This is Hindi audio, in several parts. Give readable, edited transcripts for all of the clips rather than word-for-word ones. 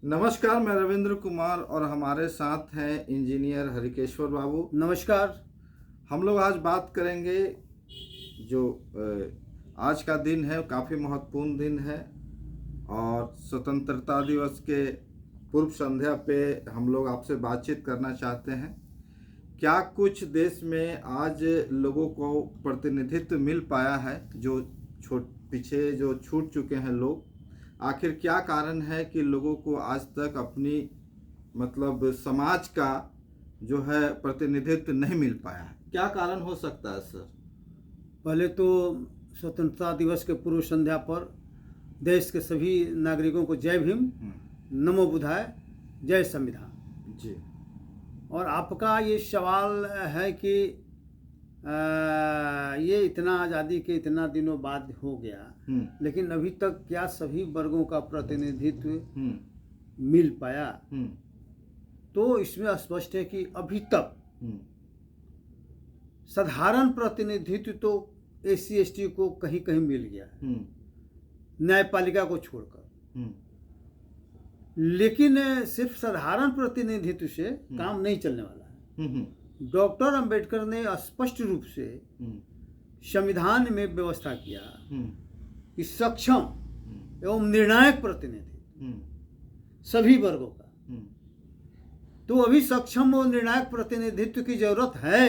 नमस्कार, मैं रविंद्र कुमार और हमारे साथ हैं इंजीनियर हरिकेश्वर बाबू। नमस्कार। हम लोग आज बात करेंगे जो आज का दिन है काफ़ी महत्वपूर्ण दिन है और स्वतंत्रता दिवस के पूर्व संध्या पे हम लोग आपसे बातचीत करना चाहते हैं। क्या कुछ देश में आज लोगों को प्रतिनिधित्व मिल पाया है जो पीछे जो छूट चुके हैं लोग? आखिर क्या कारण है कि लोगों को आज तक अपनी समाज का जो है प्रतिनिधित्व नहीं मिल पाया है? क्या कारण हो सकता है सर? पहले तो स्वतंत्रता दिवस के पूर्व संध्या पर देश के सभी नागरिकों को जय भीम, नमो बुद्धाय, जय संविधान जी। और आपका ये सवाल है कि ये इतना आज़ादी के इतना दिनों बाद हो गया, लेकिन अभी तक क्या सभी वर्गों का प्रतिनिधित्व मिल पाया? तो इसमें स्पष्ट है कि अभी तक साधारण प्रतिनिधित्व तो SC/ST को कहीं कहीं मिल गया है, न्यायपालिका को छोड़कर। लेकिन सिर्फ साधारण प्रतिनिधित्व से काम नहीं चलने वाला है। डॉक्टर अंबेडकर ने स्पष्ट रूप से संविधान में व्यवस्था किया कि सक्षम एवं निर्णायक प्रतिनिधित्व सभी वर्गों का। तो अभी सक्षम और निर्णायक प्रतिनिधित्व की जरूरत है।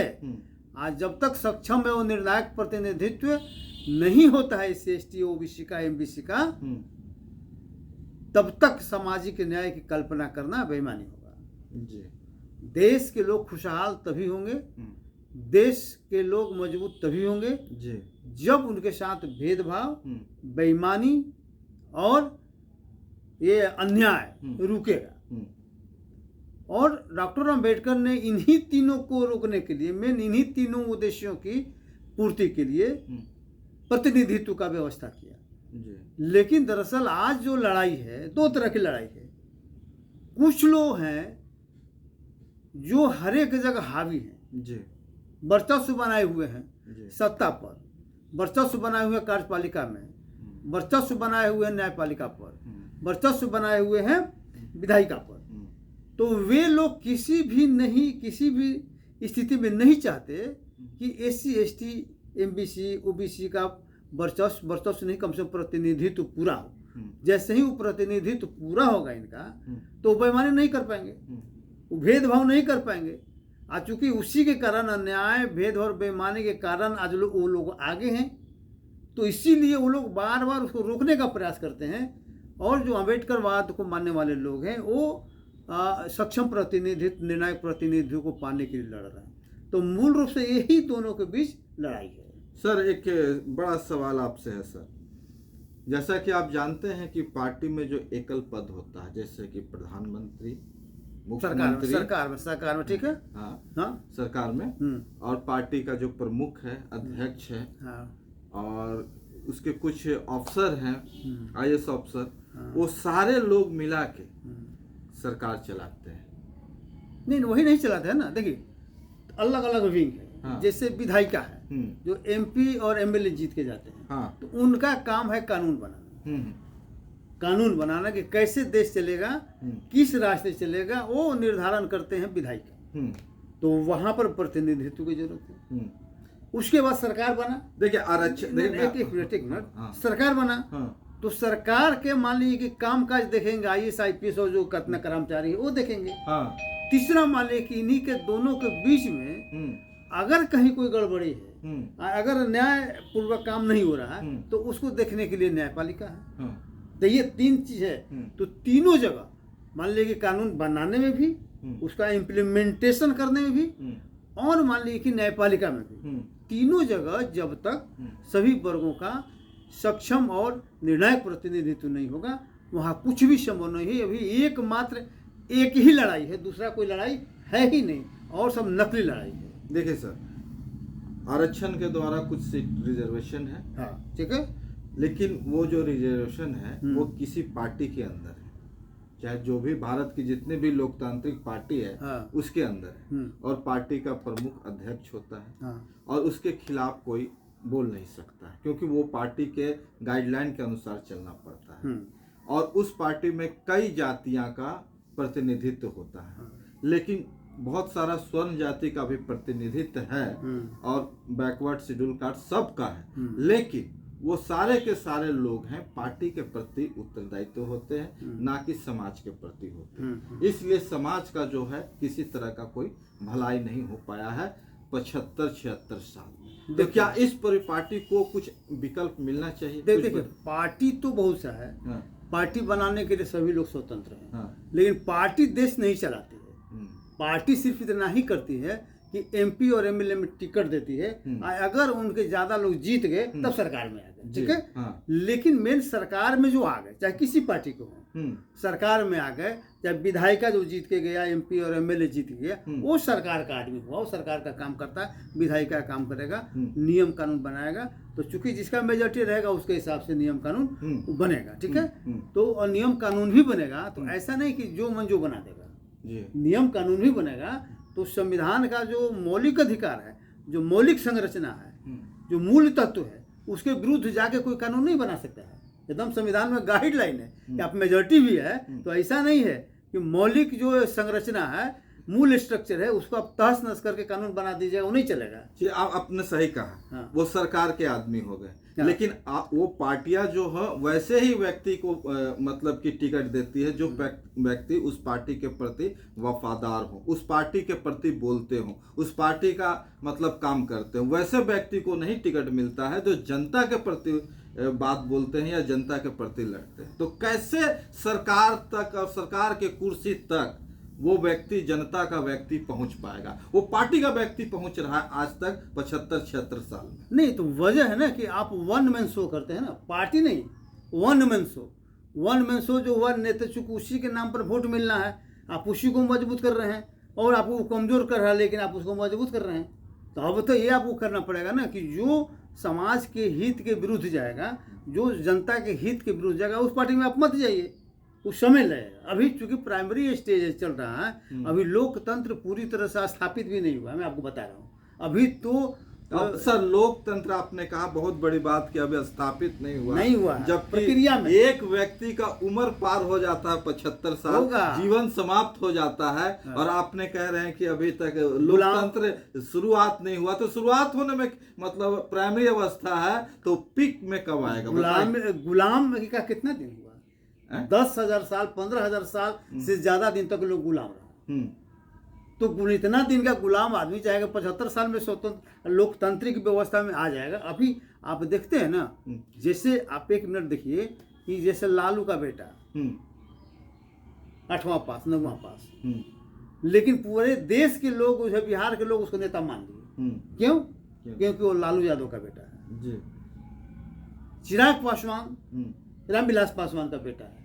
आज जब तक सक्षम एवं निर्णायक प्रतिनिधित्व नहीं होता है SC/ST OBC का MBC का, तब तक सामाजिक न्याय की कल्पना करना बेईमानी होगा। जी। देश के लोग खुशहाल तभी होंगे, देश के लोग मजबूत तभी होंगे जी, जब उनके साथ भेदभाव, बेईमानी और ये अन्याय रुकेगा। और डॉक्टर अंबेडकर ने इन्हीं तीनों को रोकने के लिए, इन्हीं तीनों उद्देश्यों की पूर्ति के लिए प्रतिनिधित्व का व्यवस्था किया जी। लेकिन दरअसल आज जो लड़ाई है, दो तरह की लड़ाई है। कुछ लोग हैं जो हर एक जगह हावी हैं जी, वर्चस्व बनाए हुए हैं सत्ता पर, वर्चस्व बनाए हुए कार्यपालिका में, वर्चस्व बनाए हुए हैं न्यायपालिका पर, वर्चस्व बनाए हुए हैं विधायिका पर। तो वे लोग किसी भी स्थिति में नहीं चाहते कि SC/ST MBC OBC का वर्चस्व नहीं, कम से कम प्रतिनिधित्व पूरा हो। जैसे ही वो प्रतिनिधित्व पूरा होगा इनका, तो बेईमानी नहीं कर पाएंगे, वो भेदभाव नहीं कर पाएंगे। आज चूंकि उसी के कारण, अन्याय, भेद और बेईमानी के कारण आज वो लोग आगे हैं, तो इसीलिए वो लोग बार बार उसको रोकने का प्रयास करते हैं। और जो अम्बेडकरवाद को मानने वाले लोग हैं, वो सक्षम प्रतिनिधित्व, निर्णायक प्रतिनिधित्व को पाने के लिए लड़ रहे हैं। तो मूल रूप से यही दोनों के बीच लड़ाई है। सर, एक बड़ा सवाल आपसे है सर। जैसा कि आप जानते हैं कि पार्टी में जो एकल पद होता है, जैसे कि प्रधानमंत्री, सरकार में ठीक है, हाँ, सरकार में, और पार्टी का जो प्रमुख है, अध्यक्ष है, और उसके कुछ अफसर हैं, IAS अफसर, वो सारे लोग मिला के सरकार चलाते हैं। नहीं, वही नहीं चलाते हैं ना। देखिए, अलग अलग विंग है। जैसे विधायिका है जो MP और MLA जीत के जाते हैं, तो उनका काम है कानून बनाना कि कैसे देश चलेगा, किस रास्ते चलेगा, वो निर्धारण करते हैं विधायिका। तो वहां पर प्रतिनिधित्व की जरूरत है। उसके बाद सरकार बना। देखिए आरक्षण, एक मिनट, सरकार बना तो सरकार के मान लीजिए कि काम काज देखेंगे IAS IPS और जो कितना कर्मचारी है वो देखेंगे। तीसरा मान लीजिए कि इन्हीं के दोनों के बीच में अगर कहीं कोई गड़बड़ी है, अगर न्याय पूर्वक काम नहीं हो रहा है, तो उसको देखने के लिए न्यायपालिका है। तो ये तीन चीज है। तो तीनों जगह मान लीजिए कि कानून बनाने में भी, उसका इम्प्लीमेंटेशन करने में भी, और मान लीजिए कि न्यायपालिका में भी, तीनों जगह जब तक सभी वर्गों का सक्षम और निर्णायक प्रतिनिधित्व नहीं होगा, वहाँ कुछ भी संभव नहीं है। अभी एकमात्र एक ही लड़ाई है, दूसरा कोई लड़ाई है ही नहीं, और सब नकली लड़ाई है। देखिए सर, आरक्षण के द्वारा कुछ सीट रिजर्वेशन है, हाँ ठीक है, लेकिन वो जो रिजर्वेशन है वो किसी पार्टी के अंदर है, चाहे जो भी भारत की जितने भी लोकतांत्रिक पार्टी है उसके अंदर है, और पार्टी का प्रमुख अध्यक्ष होता है, और उसके खिलाफ कोई बोल नहीं सकता है, क्योंकि वो पार्टी के गाइडलाइन के अनुसार चलना पड़ता है। और उस पार्टी में कई जातियां का प्रतिनिधित्व होता है, लेकिन बहुत सारा स्वर्ण जाति का भी प्रतिनिधित्व है और बैकवर्ड शेड्यूल कास्ट सबका है, लेकिन वो सारे के सारे लोग हैं पार्टी के प्रति उत्तरदायित्व होते हैं, ना कि समाज के प्रति होते हैं। इसलिए समाज का जो है किसी तरह का कोई भलाई नहीं हो पाया है 75-76 साल में। तो क्या इस पार्टी को कुछ विकल्प मिलना चाहिए? देखिए पार्टी तो बहुत सा है, पार्टी बनाने के लिए सभी लोग स्वतंत्र हैं, लेकिन पार्टी देश नहीं चलाती है। पार्टी सिर्फ इतना ही करती है कि एमपी और एमएलए में टिकट देती है, अगर उनके ज्यादा लोग जीत गए तब सरकार में आ गए, ठीक है। लेकिन मेन सरकार में जो आ गए, चाहे किसी पार्टी को हो, सरकार में आ गए, चाहे विधायिका जो जीत के गया, एमपी और एमएलए जीत गया, वो सरकार का आदमी हुआ, वो सरकार का काम करता है, विधायिका का काम करेगा, नियम कानून बनाएगा। तो चूंकि जिसका मेजोरिटी रहेगा उसके हिसाब से नियम कानून बनेगा, ठीक है। तो और नियम कानून भी बनेगा, तो ऐसा नहीं कि जो मन जो बना देगा, नियम कानून भी बनेगा। तो संविधान का जो मौलिक अधिकार है, जो मौलिक संरचना है, जो मूल तत्व है, उसके विरुद्ध जाके कोई कानून नहीं बना सकता है। एकदम संविधान में गाइडलाइन है कि आप मेजोरिटी भी है तो ऐसा नहीं है कि मौलिक जो संरचना है, मूल स्ट्रक्चर है, उसको आप तहस नहस करके कानून बना दीजिएगा, वो नहीं चलेगा। आप आपने सही कहा, वो सरकार के आदमी हो गए, लेकिन वो पार्टियां जो है वैसे ही व्यक्ति को मतलब कि टिकट देती है जो व्यक्ति उस पार्टी के प्रति वफादार हो, उस पार्टी के प्रति बोलते हो, उस पार्टी का मतलब काम करते हो। वैसे व्यक्ति को नहीं टिकट मिलता है जो जनता के प्रति बात बोलते हैं या जनता के प्रति लड़ते हैं। तो कैसे सरकार तक और सरकार के कुर्सी तक वो व्यक्ति, जनता का व्यक्ति पहुंच पाएगा? वो पार्टी का व्यक्ति पहुंच रहा है आज तक 75-76 साल में। नहीं तो वजह है ना कि आप वन मैन शो करते हैं ना, पार्टी नहीं, one man show. One man show जो हुआ नेता, चूंकि उसी के नाम पर वोट मिलना है, आप उसी को मजबूत कर रहे हैं और आपको कमजोर कर रहा है, लेकिन आप उसको मजबूत कर रहे हैं। तो अब तो ये आपको करना पड़ेगा ना कि जो समाज के हित के विरुद्ध जाएगा, जो जनता के हित के विरुद्ध जाएगा, उस पार्टी में आप मत जाइए, कुछ समय लगेगा। अभी चूंकि प्राइमरी स्टेज चल रहा है, अभी लोकतंत्र पूरी तरह से स्थापित भी नहीं हुआ है, मैं आपको बता रहा हूँ। अभी तो सर लोकतंत्र आपने कहा बहुत बड़ी बात कि अभी स्थापित नहीं हुआ जब प्रक्रिया में एक व्यक्ति का उम्र पार हो जाता है 75 साल, जीवन समाप्त हो जाता है, और आपने कह रहे हैं कि अभी तक लोकतंत्र शुरुआत नहीं हुआ। तो शुरुआत होने में मतलब प्राइमरी अवस्था है, तो पीक में कब आएगा? गुलाम का कितना दिन हुआ? 10,000 साल, 15,000 साल से ज्यादा दिन तक लोग गुलाम रहा। तो इतना दिन का गुलाम आदमी चाहेगा 75 साल में स्वतंत्र लोकतांत्रिक व्यवस्था में आ जाएगा। अभी आप देखते हैं ना, जैसे आप 1 मिनट देखिए कि जैसे लालू का बेटा 8वां पास 9वां पास, लेकिन पूरे देश के लोग, बिहार के लोग उसको नेता मान लिए। क्यों? क्योंकि वो लालू यादव का बेटा है। चिराग पासवान रामविलास पासवान का बेटा है।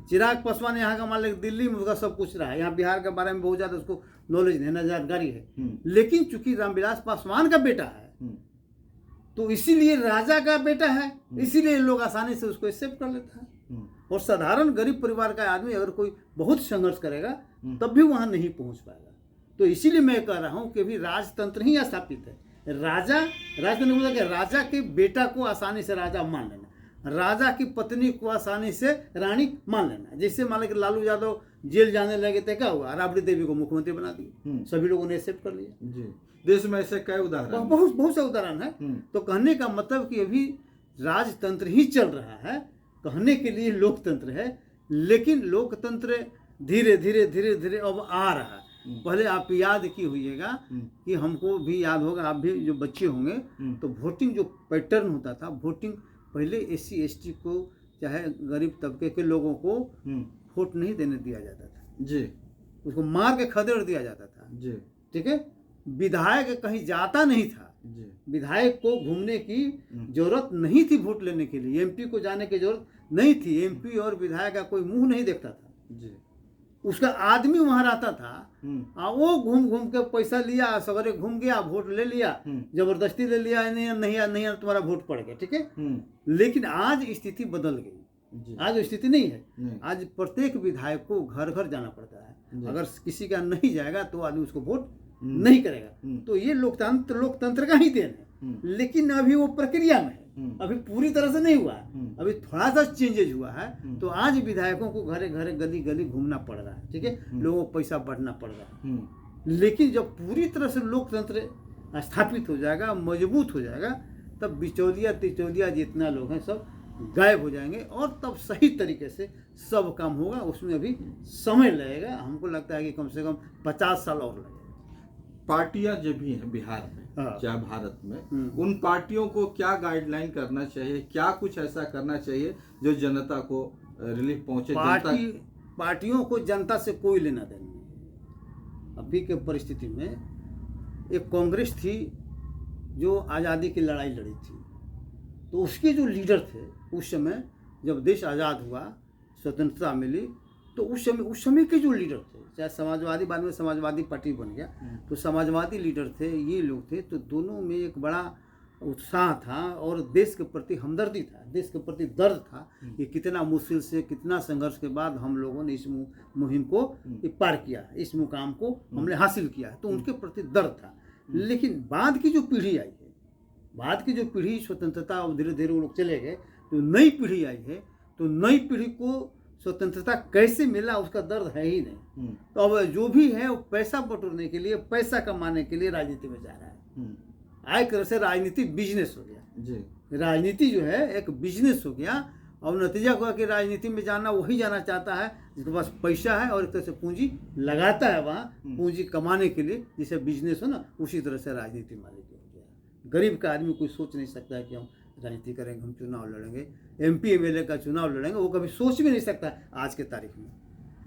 चिराग पासवान यहाँ का मान लीजिए दिल्ली में उसका सब कुछ रहा है, यहाँ बिहार के बारे में बहुत ज्यादा उसको नॉलेज नहीं, जानकारी है, लेकिन चूंकि रामविलास पासवान का बेटा है तो इसीलिए राजा का बेटा है, इसीलिए लोग आसानी से उसको एक्सेप्ट कर लेता है। और साधारण गरीब परिवार का आदमी अगर कोई बहुत संघर्ष करेगा तब भी वहां नहीं पहुंच पाएगा। तो इसीलिए मैं कह रहा हूं कि अभी राजतंत्र ही स्थापित है। राजतंत्र मतलब कि राजा के बेटा को आसानी से राजा मान लेना, राजा की पत्नी को आसानी से रानी मान लेना। जैसे मान लीजिए लालू यादव जेल जाने लगे तो क्या हुआ, राबड़ी देवी को मुख्यमंत्री बना दिया, सभी लोगों ने एक्सेप्ट कर लिया। जी, देश में ऐसे कई उदाहरण, बहुत से उदाहरण है। तो कहने का मतलब कि अभी राजतंत्र ही चल रहा है, कहने के लिए लोकतंत्र है, लेकिन लोकतंत्र धीरे धीरे अब आ रहा है। पहले आप याद की हुईएगा कि हमको भी याद होगा, आप भी जो बच्चे होंगे, तो वोटिंग जो पैटर्न होता था, वोटिंग पहले SC ST को चाहे गरीब तबके के लोगों को वोट नहीं देने दिया जाता था जी, उसको मार के खदेड़ दिया जाता था जी, ठीक है। विधायक कहीं जाता नहीं था जी, विधायक को घूमने की जरूरत नहीं थी वोट लेने के लिए, MP को जाने की जरूरत नहीं थी, MP और विधायक का कोई मुंह नहीं देखता था जी, उसका आदमी वहां रहता था, वो घूम के पैसा लिया, सवेरे घूम गया, वोट ले लिया, जबरदस्ती ले लिया, नहीं तुम्हारा वोट पड़ गया, ठीक है। लेकिन आज स्थिति बदल गई, आज स्थिति नहीं है, आज प्रत्येक विधायक को घर घर जाना पड़ता है, अगर किसी का नहीं जाएगा तो आदमी उसको वोट नहीं करेगा। तो ये लोकतंत्र का ही देन है, लेकिन अभी वो प्रक्रिया में है, अभी पूरी तरह से नहीं हुआ है, अभी थोड़ा सा चेंजेज हुआ है। तो आज विधायकों को घरे घरे गली गली घूमना पड़ रहा है, ठीक है, लोगों को पैसा बढ़ना पड़ रहा है। लेकिन जब पूरी तरह से लोकतंत्र स्थापित हो जाएगा, मजबूत हो जाएगा, तब बिचौलिया तिचौलिया जितना लोग हैं सब गायब हो जाएंगे और तब सही तरीके से सब काम होगा। उसमें अभी समय लगेगा, हमको लगता है कि कम से कम 50 साल और लगेगा। पार्टियां जो भी हैं बिहार में, चाहे भारत में, उन पार्टियों को क्या गाइडलाइन करना चाहिए, क्या कुछ ऐसा करना चाहिए जो जनता को रिलीफ पहुंचे? पार्टियों को जनता से कोई लेना देना नहीं। अभी के परिस्थिति में एक कांग्रेस थी जो आज़ादी की लड़ाई लड़ी थी, तो उसके जो लीडर थे उस समय जब देश आज़ाद हुआ, स्वतंत्रता मिली, तो उस समय के जो लीडर थे, चाहे समाजवादी, बाद में समाजवादी पार्टी बन गया, तो समाजवादी लीडर थे, ये लोग थे, तो दोनों में एक बड़ा उत्साह था और देश के प्रति हमदर्दी था, देश के प्रति दर्द था कि कितना मुश्किल से, कितना संघर्ष के बाद हम लोगों ने इस मुहिम को पार किया, इस मुकाम को हमने हासिल किया, तो उनके प्रति दर्द था। लेकिन बाद की जो पीढ़ी आई है, बाद की जो पीढ़ी स्वतंत्रता, और धीरे धीरे वो लोग चले गए, तो नई पीढ़ी आई है, तो नई पीढ़ी को स्वतंत्रता कैसे मिला उसका दर्द है ही नहीं। तो अब जो भी है वो पैसा बटोरने के लिए, पैसा कमाने के लिए राजनीति में जा रहा है। एक तरह से राजनीति बिजनेस हो गया जी। राजनीति जो है एक बिजनेस हो गया और नतीजा हुआ कि राजनीति में जाना वही जाना चाहता है जिसके पास पैसा है और एक तरह से पूंजी लगाता है वहाँ पूंजी कमाने के लिए, जिसे बिजनेस हो ना, उसी तरह से राजनीति मालिक हो गया। गरीब का आदमी कोई सोच नहीं सकता है कि हम राजनीति करेंगे, हम चुनाव लड़ेंगे, MP MLA का चुनाव लड़ेंगे, वो कभी सोच भी नहीं सकता आज के तारीख में।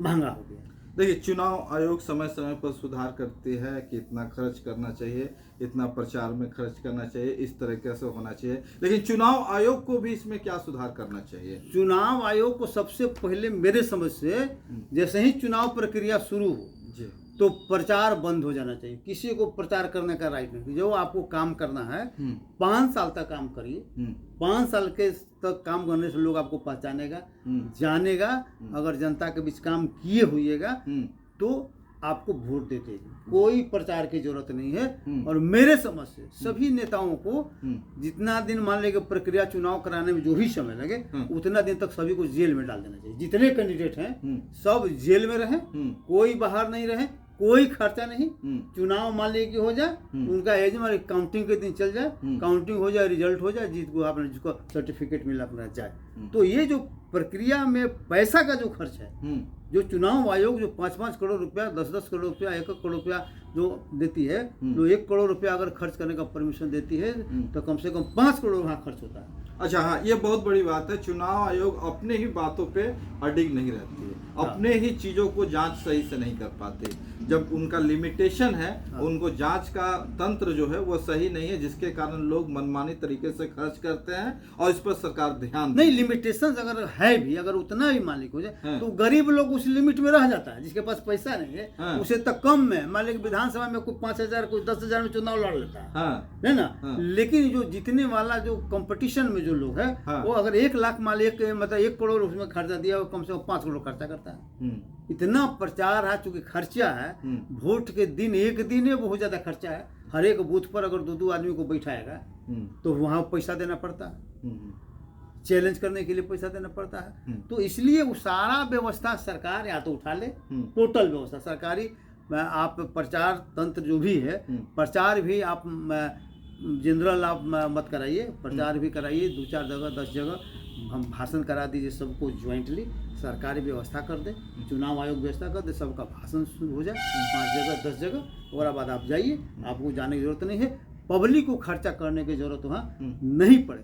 महंगा हो गया। देखिए, चुनाव आयोग समय समय पर सुधार करती है कि इतना खर्च करना चाहिए, इतना प्रचार में खर्च करना चाहिए, इस तरीके से होना चाहिए, लेकिन चुनाव आयोग को भी इसमें क्या सुधार करना चाहिए? चुनाव आयोग को सबसे पहले मेरे समझ से जैसे ही चुनाव प्रक्रिया शुरू हो जी, तो प्रचार बंद हो जाना चाहिए। किसी को प्रचार करने का राइट नहीं। जो आपको काम करना है 5 साल तक काम करिए, 5 साल के तक काम करने से लोग आपको पहचानेगा, जानेगा। अगर जनता के बीच काम किए होइएगा तो आपको वोट देते हैं। कोई प्रचार की जरूरत नहीं है। और मेरे समझ से सभी नेताओं को जितना दिन मान लेंगे प्रक्रिया चुनाव कराने में जो भी समय लगे, उतना दिन तक सभी को जेल में डाल देना चाहिए। जितने कैंडिडेट हैं सब जेल में रहें, कोई बाहर नहीं रहे, कोई खर्चा नहीं। चुनाव मान लीजिए कि हो जाए, उनका एज में काउंटिंग के दिन चल जाए, काउंटिंग हो जाए, रिजल्ट हो जाए, जिसको आपने जिसको सर्टिफिकेट मिला अपना जाए। तो ये जो प्रक्रिया में पैसा का जो खर्च है, जो चुनाव आयोग जो 5-5 करोड़ रुपया, 10-10 करोड़ रुपया, 1-1 करोड़ रुपया जो देती है, तो 1 करोड़ रुपया अगर खर्च करने का परमिशन देती है तो कम से कम 5 करोड़ वहाँ खर्च होता है। अच्छा, हाँ, ये बहुत बड़ी बात है। चुनाव आयोग अपने ही बातों पे अडिग नहीं रहती है, अपने ही चीजों को जांच सही से नहीं कर पाते। जब उनका लिमिटेशन है, उनको जांच का तंत्र जो है वो सही नहीं है, जिसके कारण लोग मनमानी तरीके से खर्च करते हैं और इस पर सरकार ध्यान नहीं। लिमिटेशन अगर है भी, अगर उतना भी मालिक हो जाए तो गरीब लोग उस लिमिट में रह जाता है। जिसके पास पैसा नहीं है उसे तक कम में, मान लीजिए विधानसभा में कोई 5,000 कोई 10,000 में चुनाव लड़ लेता है ना। लेकिन जो जीतने वाला जो कंपटीशन में जो लोग है, वो अगर 1 लाख मान लीजिए मतलब 1 करोड़ उसमें खर्चा दिया, वो कम से कम 5 करोड़ खर्चा करता है। इतना प्रचार है, चूंकि खर्चा है, वोट के दिन एक दिन है, बहुत ज्यादा खर्चा है। हर एक बूथ पर अगर 2-2 आदमी को बैठाएगा तो वहां पैसा देना पड़ता है, चैलेंज करने के लिए पैसा देना पड़ता है। तो इसलिए वो सारा व्यवस्था सरकार या तो उठा ले, टोटल व्यवस्था सरकारी। आप प्रचार तंत्र जो भी है, प्रचार भी आप जनरल आप मत कराइए, प्रचार भी कराइए 2-4 जगह 10 जगह हम भाषण करा दीजिए सबको ज्वाइंटली। सरकारी व्यवस्था कर दे, चुनाव आयोग व्यवस्था कर दे, सबका भाषण शुरू हो जाए 5 जगह 10 जगह, और बाद आप जाइए, आपको जाने की जरूरत नहीं है। पब्लिक को खर्चा करने की जरूरत वहाँ नहीं पड़े,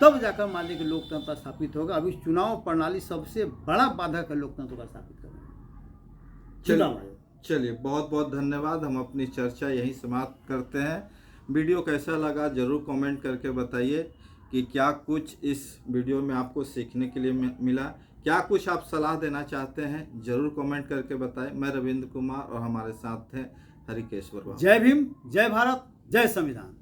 तब जाकर मान लीजिए लोकतंत्र स्थापित होगा। अभी चुनाव प्रणाली सबसे बड़ा बाधक है लोकतंत्र का स्थापित करना, चुनाव आयोग। चलिए, बहुत बहुत धन्यवाद। हम अपनी चर्चा यहीं समाप्त करते हैं। वीडियो कैसा लगा जरूर कमेंट करके बताइए कि क्या कुछ इस वीडियो में आपको सीखने के लिए मिला, क्या कुछ आप सलाह देना चाहते हैं, जरूर कमेंट करके बताएं। मैं रविंद्र कुमार और हमारे साथ थे हरिकेश्वर। जय भीम, जय भारत, जय संविधान।